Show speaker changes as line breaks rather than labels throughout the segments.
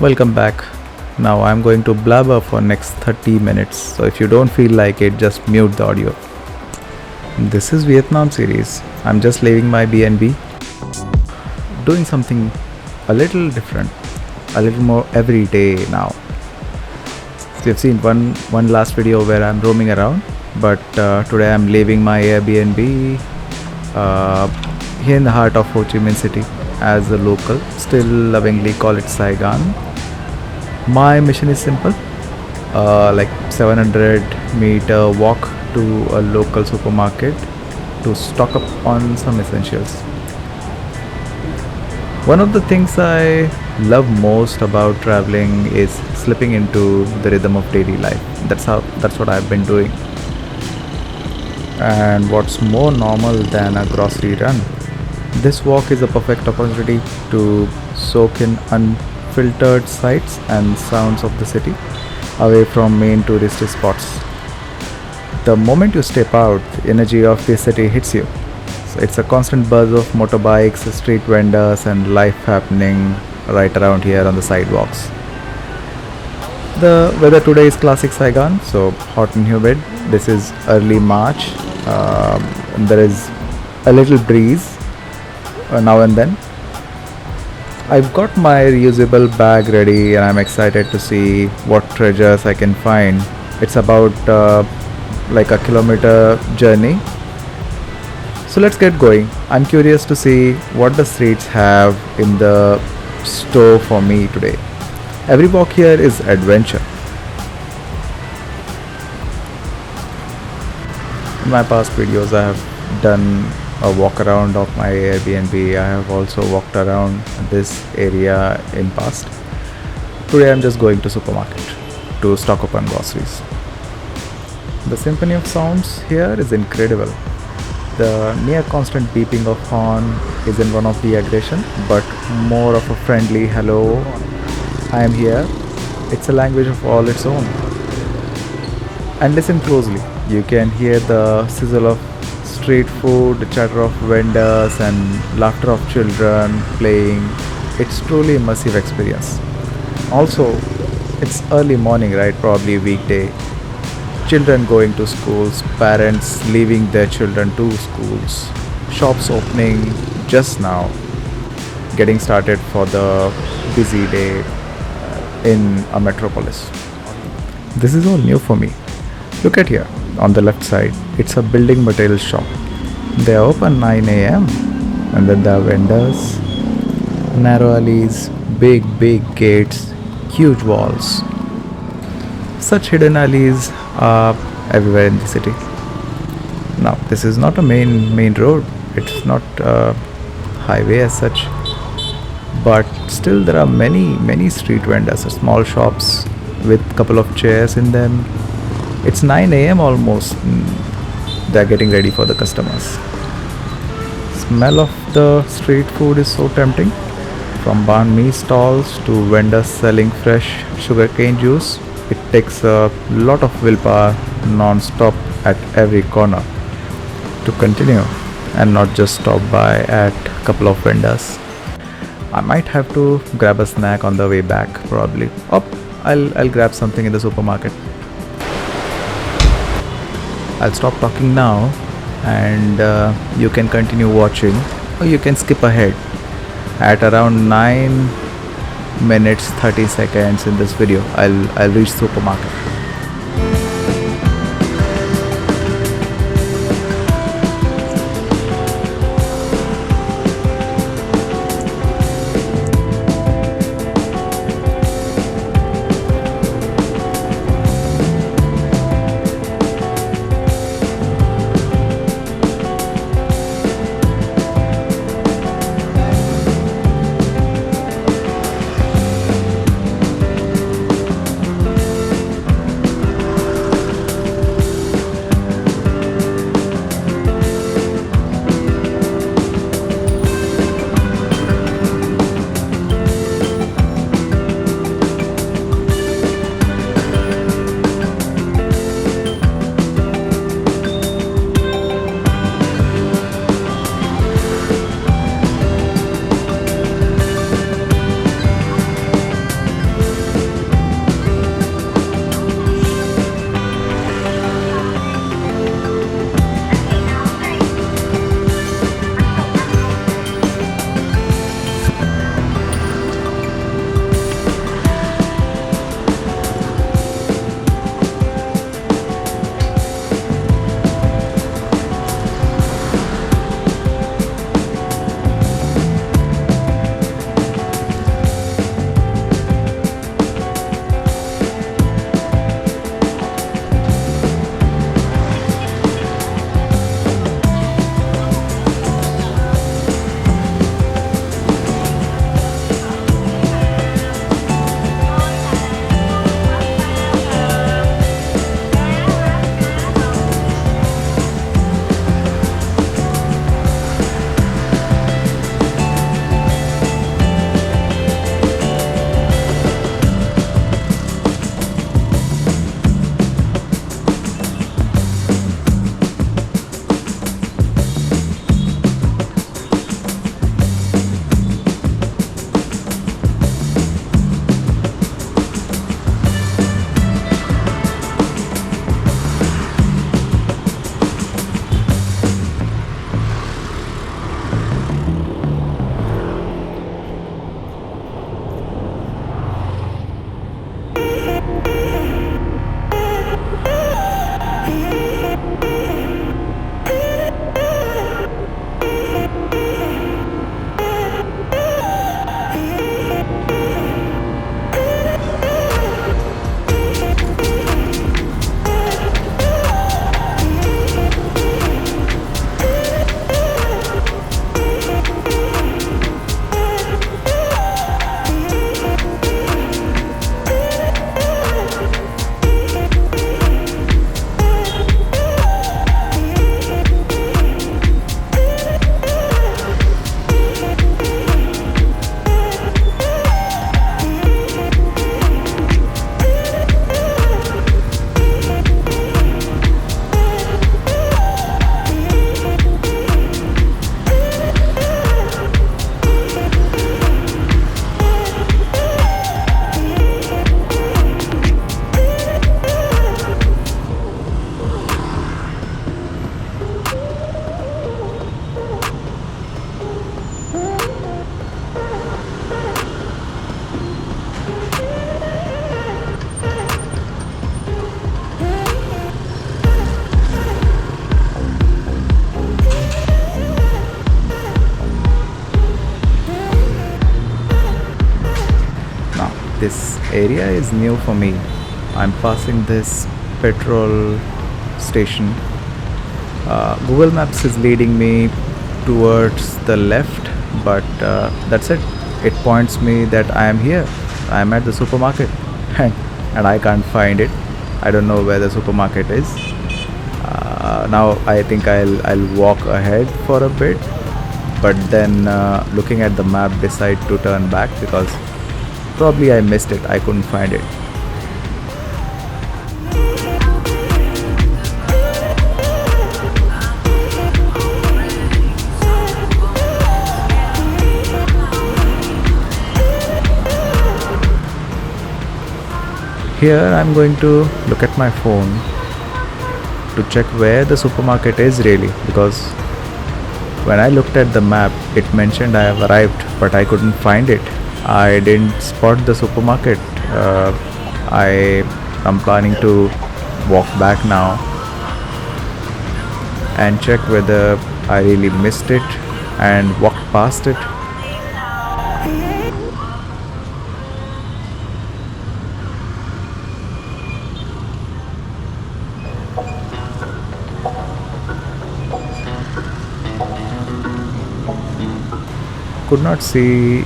Welcome back. Now I'm going to blabber for next 30 minutes. So if you don't feel like it, just mute the audio. This is Vietnam series. I'm just leaving my BNB, doing something a little different, a little more every day now. So you've seen one last video where I'm roaming around, but today I'm leaving my Airbnb here in the heart of Ho Chi Minh City as a local, still lovingly call it Saigon. My mission is simple, like 700-meter walk to a local supermarket to stock up on some essentials. One of the things I love most about traveling is slipping into the rhythm of daily life. That's what I've been doing. And what's more normal than a grocery run? This walk is a perfect opportunity to soak in unfiltered sights and sounds of the city, away from main touristy spots. The moment you step out, the energy of the city hits you. So it's a constant buzz of motorbikes, street vendors, and life happening right around here on the sidewalks. The weather today is classic Saigon, so hot and humid. This is early March. There is a little breeze now and then. I've got my reusable bag ready and I'm excited to see what treasures I can find. It's about like a kilometer journey. So let's get going. I'm curious to see what the streets have in the store for me today. Every walk here is adventure. In my past videos, I have done a walk around of my Airbnb. I have also walked around this area in past. Today I'm just going to supermarket to stock up on groceries. The symphony of sounds here is incredible. The near constant beeping of horn isn't one of the aggression, but more of a friendly hello, I am here. It's a language of all its own. And listen closely. You can hear the sizzle of street food, the chatter of vendors, and laughter of children playing. It's truly immersive experience. Also, it's early morning, right? Probably weekday. Children going to schools, parents leaving their children to schools, shops opening just now, getting started for the busy day in a metropolis. This is all new for me. Look at here, on the left side, it's a building materials shop. They are open 9 a.m. and then there are vendors, narrow alleys, big gates, huge walls. Such hidden alleys are everywhere in the city. Now, this is not a main road. It's not a highway as such, but still there are many street vendors, small shops with couple of chairs in them. It's 9 a.m. almost. They're getting ready for the customers. Smell of the street food is so tempting. From banh mi stalls to vendors selling fresh sugarcane juice, it takes a lot of willpower non-stop at every corner to continue and not just stop by at a couple of vendors. I might have to grab a snack on the way back probably. I'll grab something in the supermarket. I'll stop talking now and you can continue watching or you can skip ahead. At around 9 minutes 30 seconds in this video, I'll reach supermarket. This area is new for me. I'm passing this petrol station. Google Maps is leading me towards the left, but that's it. It points me that I am here. I am at the supermarket, and I can't find it. I don't know where the supermarket is. Now I think I'll walk ahead for a bit, but then looking at the map, decide to turn back because probably I missed it. I couldn't find it. Here I'm going to look at my phone to check where the supermarket is really, because when I looked at the map it mentioned I have arrived, but I couldn't find it. I didn't spot the supermarket. I am planning to walk back now and check whether I really missed it and walked past it. Could not see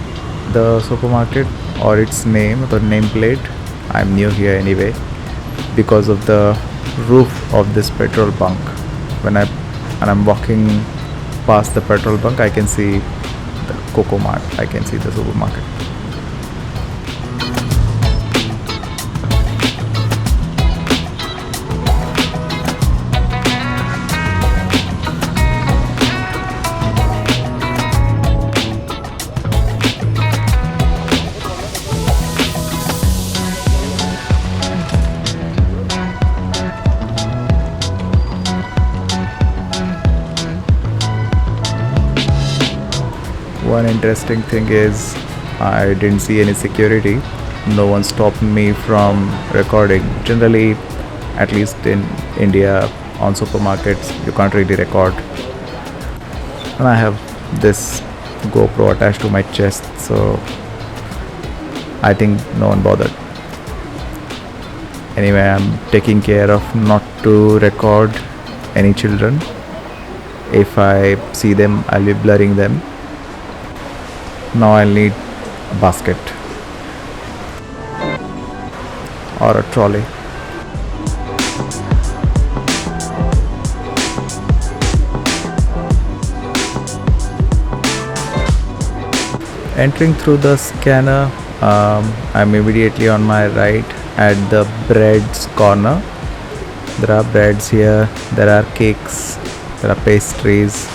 the supermarket or its name, the nameplate. I'm new here anyway because of the roof of this petrol bunk. When I'm walking past the petrol bunk, I can see the Coco Mart. I can see the supermarket. One interesting thing is I didn't see any security. No one stopped me from recording. Generally, at least in India, on supermarkets, you can't really record. And I have this GoPro attached to my chest, so I think no one bothered. Anyway, I'm taking care of not to record any children. If I see them, I'll be blurring them. Now I'll need a basket or a trolley. Entering through the scanner, I'm immediately on my right at the breads corner. There are breads here, there are cakes, there are pastries.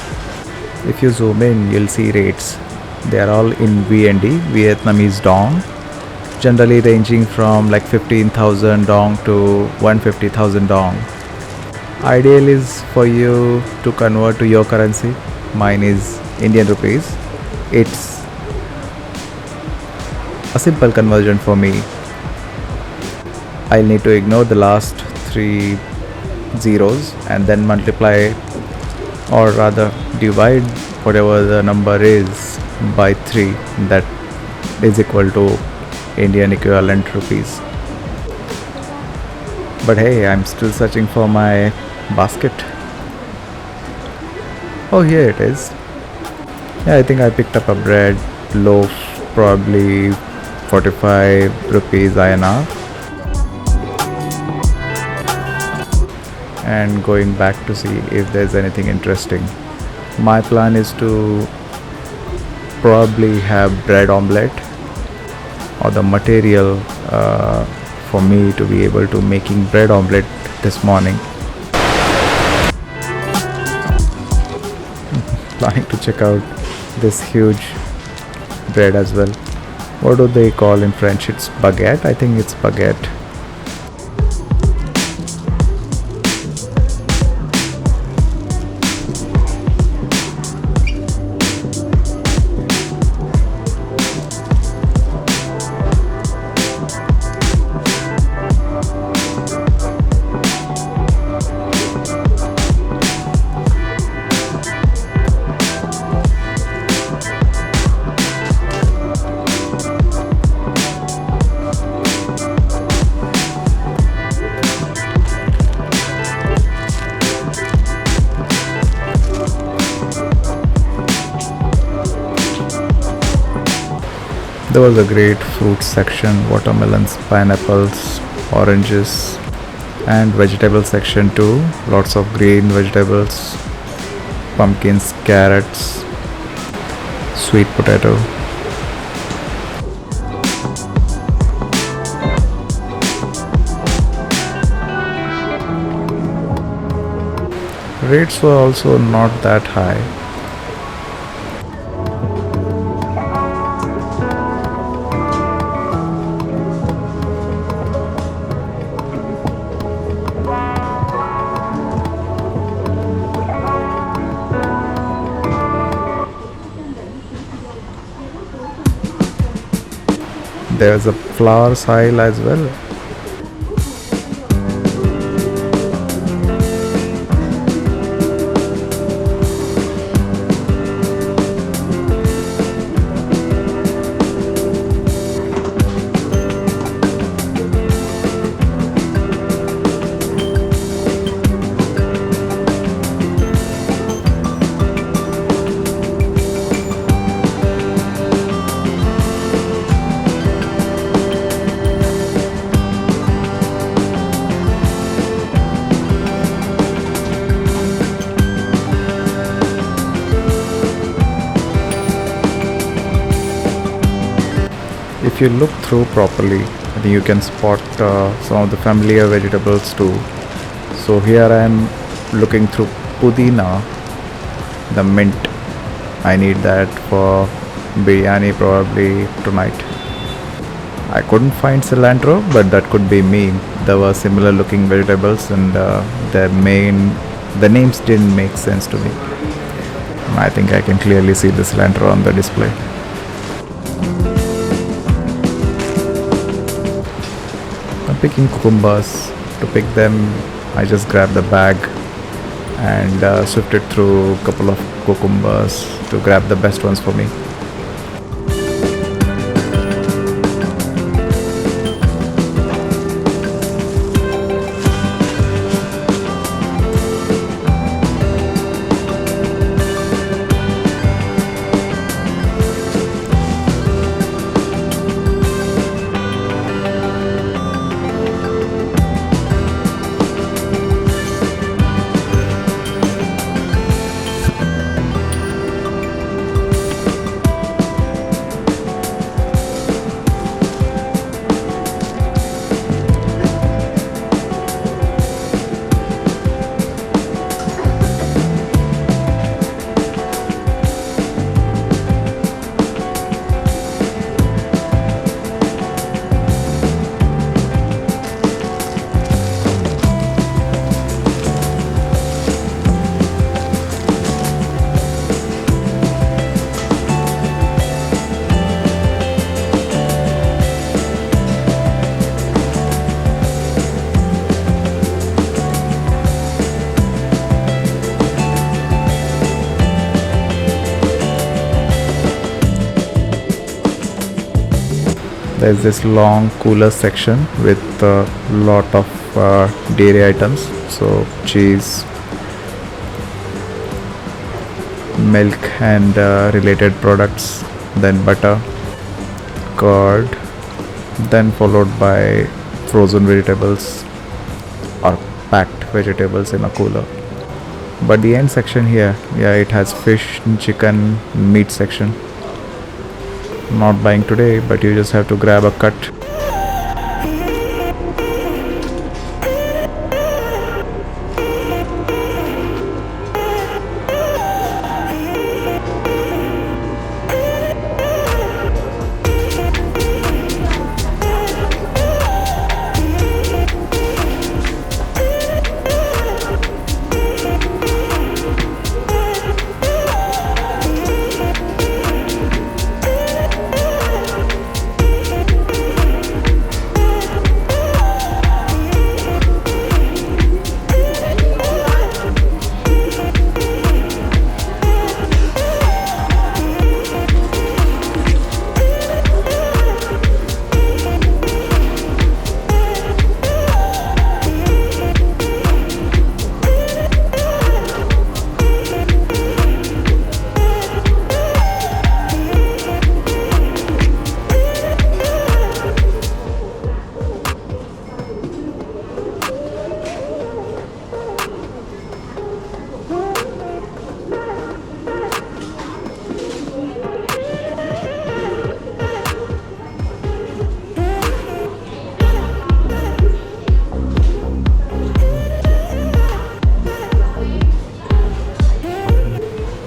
If you zoom in, you'll see rates. They are all in VND, Vietnamese dong, generally ranging from like 15,000 dong to 150,000 dong. Ideal is for you to convert to your currency. Mine is Indian rupees. It's a simple conversion for me. I'll need to ignore the last 3 zeros and then multiply, or rather divide whatever the number is by 3. That is equal to Indian equivalent rupees. But hey, I'm still searching for my basket. Oh, here it is. Yeah, I think I picked up a bread loaf, probably 45 rupees INR. And going back to see if there's anything interesting. My plan is to probably have bread omelette, or the material for me to be able to making bread omelette this morning. Planning to check out this huge bread as well. What do they call in French? It's baguette. I think it's baguette. There was a great fruit section, watermelons, pineapples, oranges, and vegetable section too. Lots of green vegetables, pumpkins, carrots, sweet potato. Rates were also not that high. There's a flowers aisle as well. If you look through properly, I think you can spot some of the familiar vegetables too. So here I am looking through pudina, the mint. I need that for biryani probably tonight. I couldn't find cilantro, but that could be me. There were similar looking vegetables, and the names didn't make sense to me. I think I can clearly see the cilantro on the display. I'm picking cucumbers. To pick them, I just grabbed the bag and sifted through a couple of cucumbers to grab the best ones for me. There's this long cooler section with a lot of dairy items, so cheese, milk and related products, then butter, curd, then followed by frozen vegetables or packed vegetables in a cooler. But the end section here, yeah, it has fish, chicken, meat section. Not buying today, but you just have to grab a cut.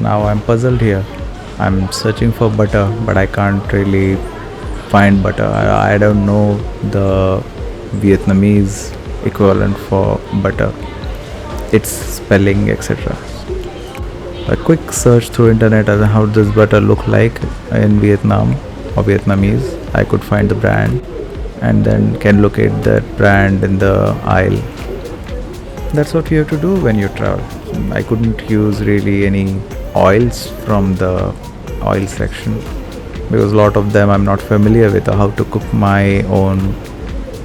Now I'm puzzled here. I'm searching for butter, but I can't really find butter. I don't know the Vietnamese equivalent for butter, its spelling, etc. A quick search through internet as how does butter look like in Vietnam or Vietnamese. I could find the brand and then can locate that brand in the aisle. That's what you have to do when you travel. I couldn't use really any oils from the oil section because a lot of them I'm not familiar with, or how to cook my own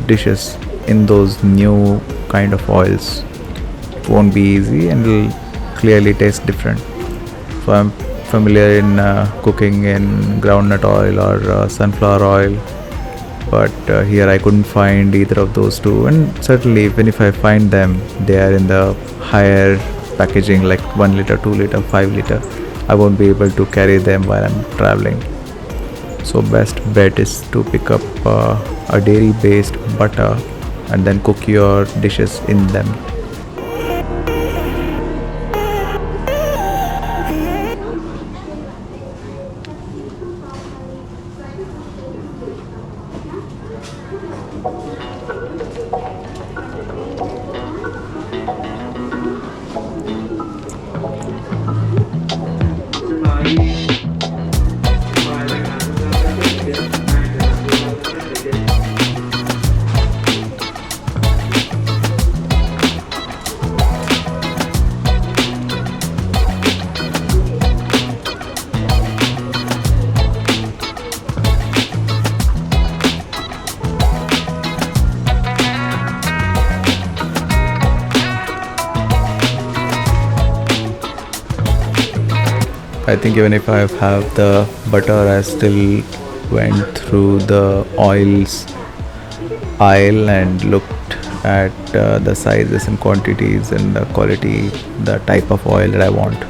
dishes in those new kind of oils. It won't be easy and it'll clearly taste different. So I'm familiar in cooking in groundnut oil or sunflower oil, but here I couldn't find either of those two. And certainly even if I find them, they are in the higher packaging like 1 liter, 2 liter, 5 liter. I won't be able to carry them while I'm traveling. So best bet is to pick up a dairy based butter and then cook your dishes in them. I think even if I have the butter, I still went through the oils aisle and looked at the sizes and quantities and the quality, the type of oil that I want.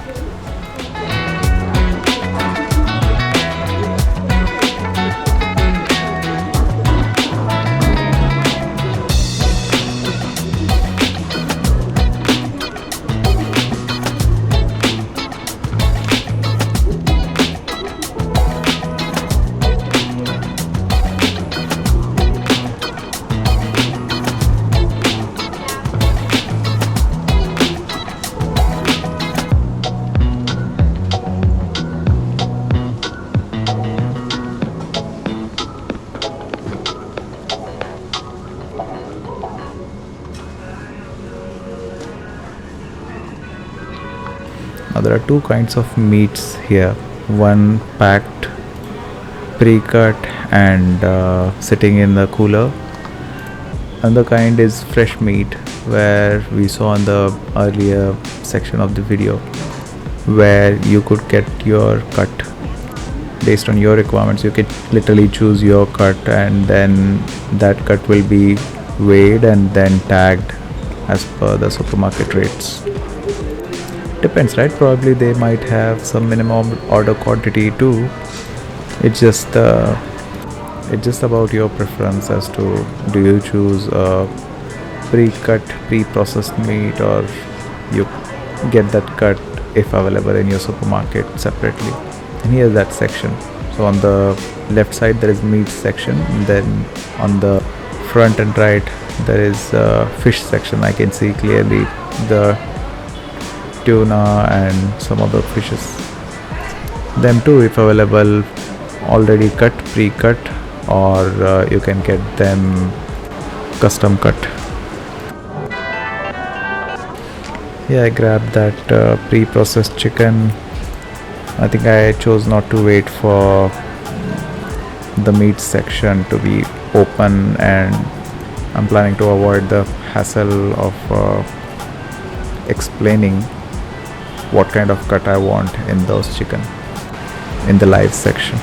Now there are two kinds of meats here. One packed, pre-cut and sitting in the cooler. Another kind is fresh meat, where we saw in the earlier section of the video, where you could get your cut based on your requirements. You can literally choose your cut and then that cut will be weighed and then tagged as per the supermarket rates. Depends, right? Probably they might have some minimum order quantity too. It's just about your preference as to do you choose a pre-cut, pre-processed meat, or you get that cut if available in your supermarket separately. And here's that section. So on the left side there is meat section, and then on the front and right there is a fish section. I can see clearly the tuna and some other fishes. Them too, if available, already cut, pre-cut, or you can get them custom cut. Yeah, I grabbed that pre-processed chicken. I think I chose not to wait for the meat section to be open, and I'm planning to avoid the hassle of explaining what kind of cut I want in those chicken in the live section.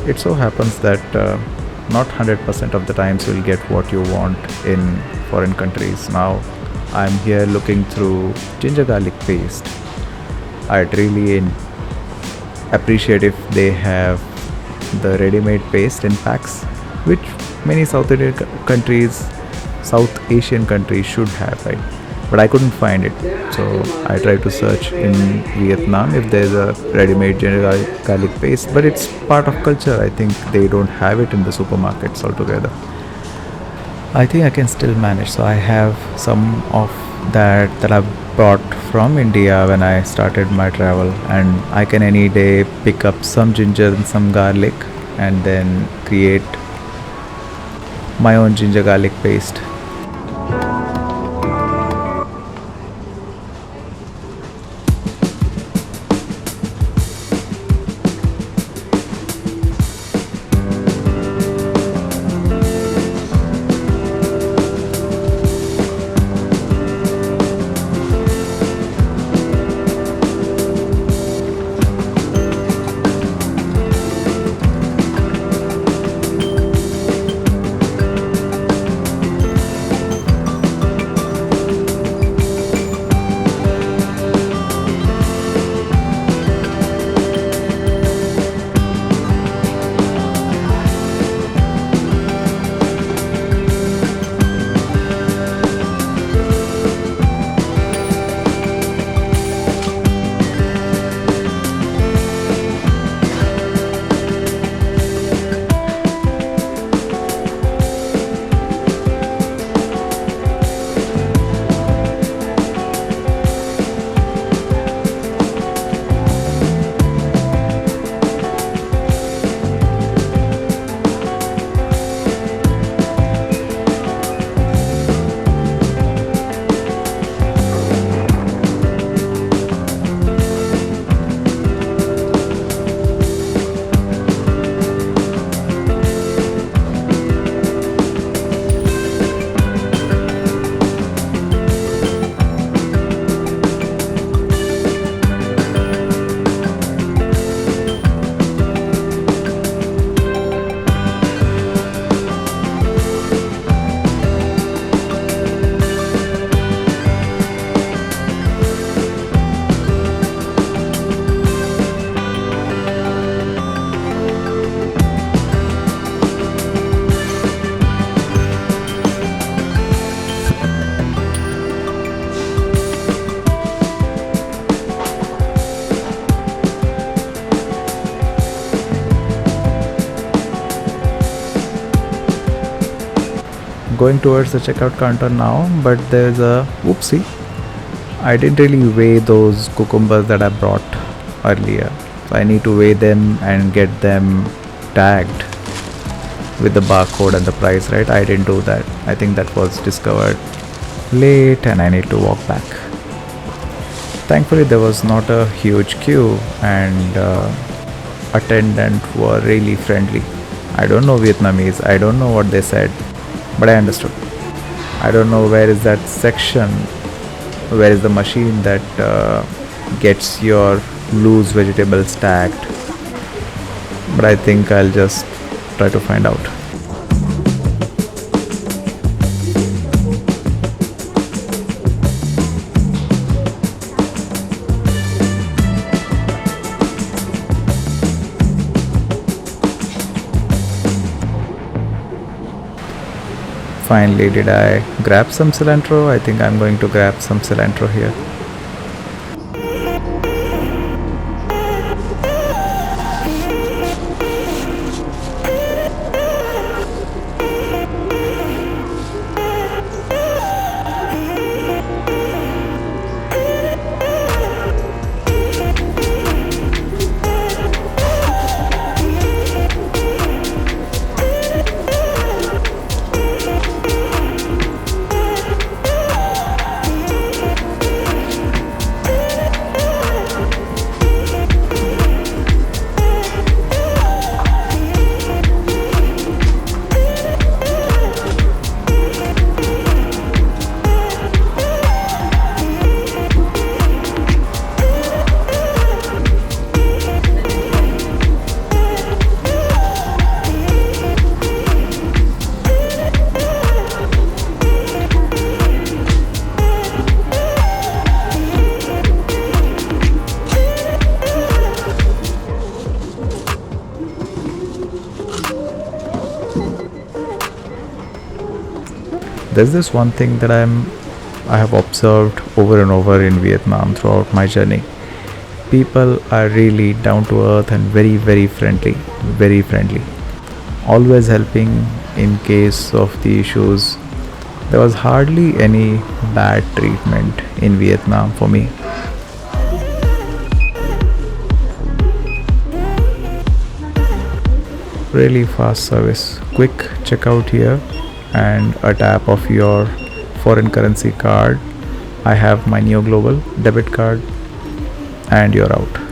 it so happens that not 100% of the times you'll get what you want in foreign countries. Now, I'm here looking through ginger garlic paste. I'd really appreciate if they have the ready-made paste in packs, which many South Asian countries should have, right? But I couldn't find it, so I tried to search in Vietnam if there's a ready-made ginger garlic paste. But it's part of culture. I think they don't have it in the supermarkets altogether. I think I can still manage. So I have some of that I've brought from India when I started my travel, and I can any day pick up some ginger and some garlic and then create my own ginger garlic paste. Going towards the checkout counter now, but there's a whoopsie. I didn't really weigh those cucumbers that I brought earlier, so I need to weigh them and get them tagged with the barcode and the price, right? I didn't do that. I think that was discovered late and I need to walk back. Thankfully there was not a huge queue, and attendant were really friendly. I don't know Vietnamese, I don't know what they said, but I understood. I don't know where is that section, where is the machine that gets your loose vegetables tagged, but I think I'll just try to find out. Finally, did I grab some cilantro? I think I'm going to grab some cilantro here. There's this one thing that I have observed over and over in Vietnam throughout my journey. People are really down to earth and very, very friendly, very friendly. Always helping in case of the issues. There was hardly any bad treatment in Vietnam for me. Really fast service, quick checkout here, and a tap of your foreign currency card. I have my Neo Global debit card, and you're out.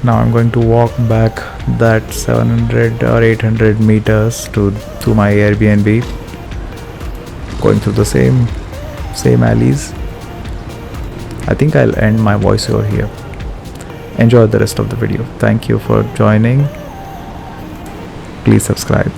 Now I'm going to walk back that 700 or 800 meters to my Airbnb, going through the same alleys. I think I'll end my voice over here. Enjoy the rest of the video. Thank you for joining. Please subscribe.